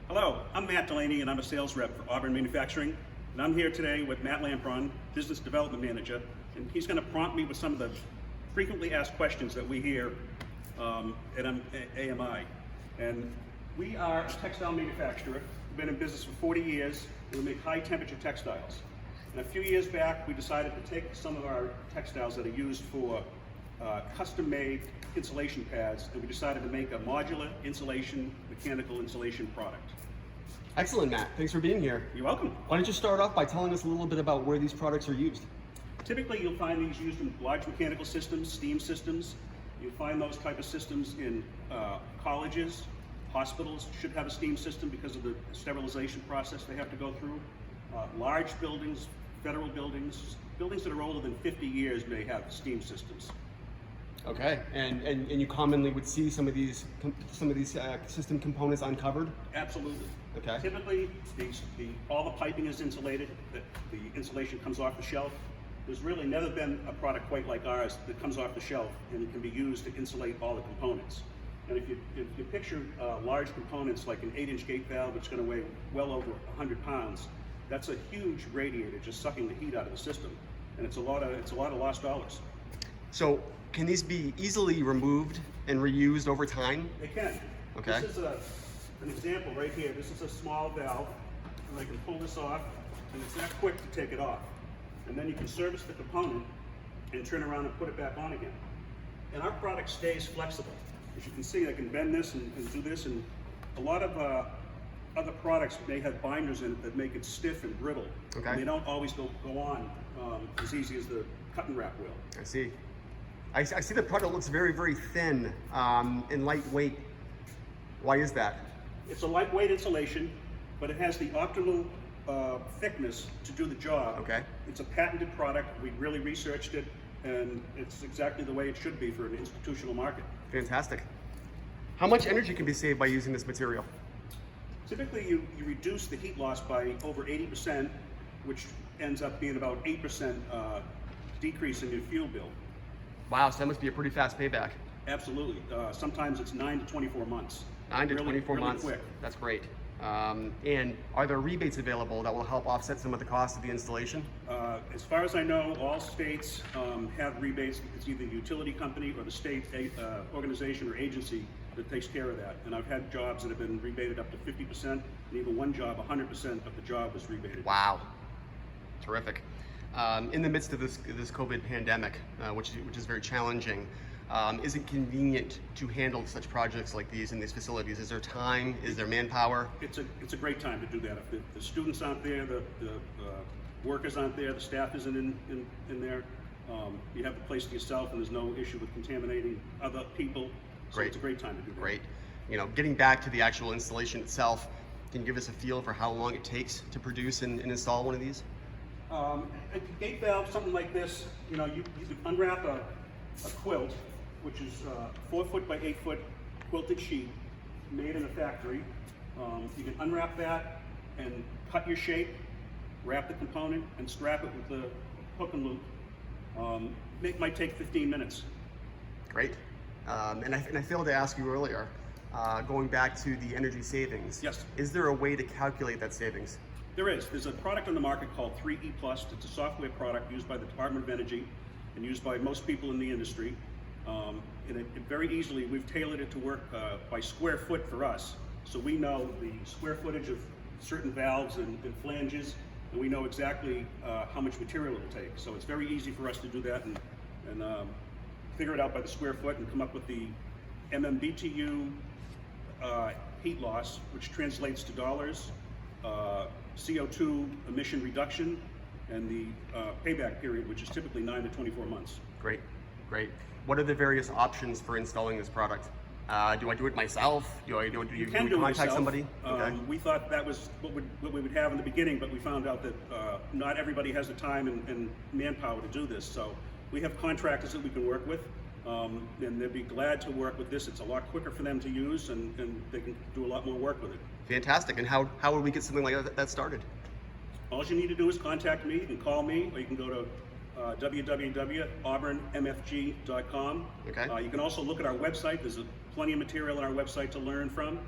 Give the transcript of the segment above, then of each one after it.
Hello, I'm Matt Delaney and I'm a sales rep for Auburn Manufacturing. And I'm here today with Matt Lampron, Business Development Manager, and he's going to prompt me with some of the frequently asked questions that we hear at AMI. And we are a textile manufacturer. We've been in business for 40 years and we make high temperature textiles. And a few years back, we decided to take some of our textiles that are used for custom-made insulation pads, and we decided to make a modular insulation, mechanical insulation product. Excellent, Matt. Thanks for being here. You're welcome. Why don't you start off by telling us a little bit about where these products are used? Typically, you'll find these used in large mechanical systems, steam systems. You'll find those type of systems in colleges. Hospitals should have a steam system because of the sterilization process they have to go through. Large buildings, federal buildings, buildings that are older than 50 years may have steam systems. Okay, and you commonly would see some of these system components uncovered? Absolutely. Okay. Typically, all the piping is insulated. The insulation comes off the shelf. There's really never been a product quite like ours that comes off the shelf and can be used to insulate all the components. And if you picture large components like an 8-inch gate valve, which is going to weigh well over 100 pounds, that's a huge radiator just sucking the heat out of the system, and it's a lot of lost dollars. So can these be easily removed and reused over time? They can. Okay. This is an example right here. This is a small valve, and I can pull this off, and it's that quick to take it off. And then you can service the component and turn around and put it back on again. And our product stays flexible. As you can see, I can bend this and do this, and a lot of other products may have binders in it that make it stiff and brittle. Okay. And they don't always go on as easy as the cut and wrap will. I see. I see the product looks very, very thin and lightweight. Why is that? It's a lightweight insulation, but it has the optimal thickness to do the job. Okay. It's a patented product. We really researched it, and it's exactly the way it should be for an institutional market. Fantastic. How much energy can be saved by using this material? Typically, you reduce the heat loss by over 80%, which ends up being about 8% decrease in your fuel bill. Wow, so that must be a pretty fast payback. Absolutely. Sometimes it's 9 to 24 months. 9 to 24 really months. Quick. That's great. And are there rebates available that will help offset some of the cost of the installation? As far as I know, all states have rebates. It's either the utility company or the state organization or agency that takes care of that. And I've had jobs that have been rebated up to 50%, and even one job, 100% of the job was rebated. Wow, terrific. In the midst of this COVID pandemic, which is very challenging, is it convenient to handle such projects like these in these facilities? Is there time? Is there manpower? It's a great time to do that. If the students aren't there, the workers aren't there, the staff isn't in there, you have the place to yourself, and there's no issue with contaminating other people. So Great. It's a great time to do that. Great. You know, getting back to the actual installation itself, can you give us a feel for how long it takes to produce and install one of these? A gate valve, something like this, you know, you can unwrap a quilt, which is 4 foot by 8 foot quilted sheet made in a factory. You can unwrap that and cut your shape, wrap the component, and strap it with the hook and loop. It might take 15 minutes. Great. And I failed to ask you earlier, going back to the energy savings. Yes. Is there a way to calculate that savings? There is. There's a product on the market called 3E+. It's a software product used by the Department of Energy and used by most people in the industry. And it very easily, we've tailored it to work by square foot for us. So we know the square footage of certain valves and flanges, and we know exactly how much material it'll take. So it's very easy for us to do that and figure it out by the square foot and come up with the MMBTU heat loss, which translates to dollars, CO2 emission reduction, and the payback period, which is typically 9 to 24 months. Great, great. What are the various options for installing this product? Do I do it myself? Do you contact somebody? Okay. We thought that was what we would have in the beginning, but we found out that not everybody has the time and manpower to do this. So we have contractors that we can work with, and they'd be glad to work with this. It's a lot quicker for them to use, and they can do a lot more work with it. Fantastic. And how would we get something like that started? All you need to do is contact me. You can call me, or you can go to www.auburnmfg.com. Okay. You can also look at our website. There's plenty of material on our website to learn from.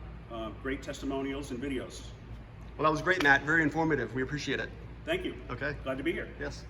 great testimonials and videos. Well, that was great, Matt. Very informative. We appreciate it. Thank you. Okay. Glad to be here. Yes.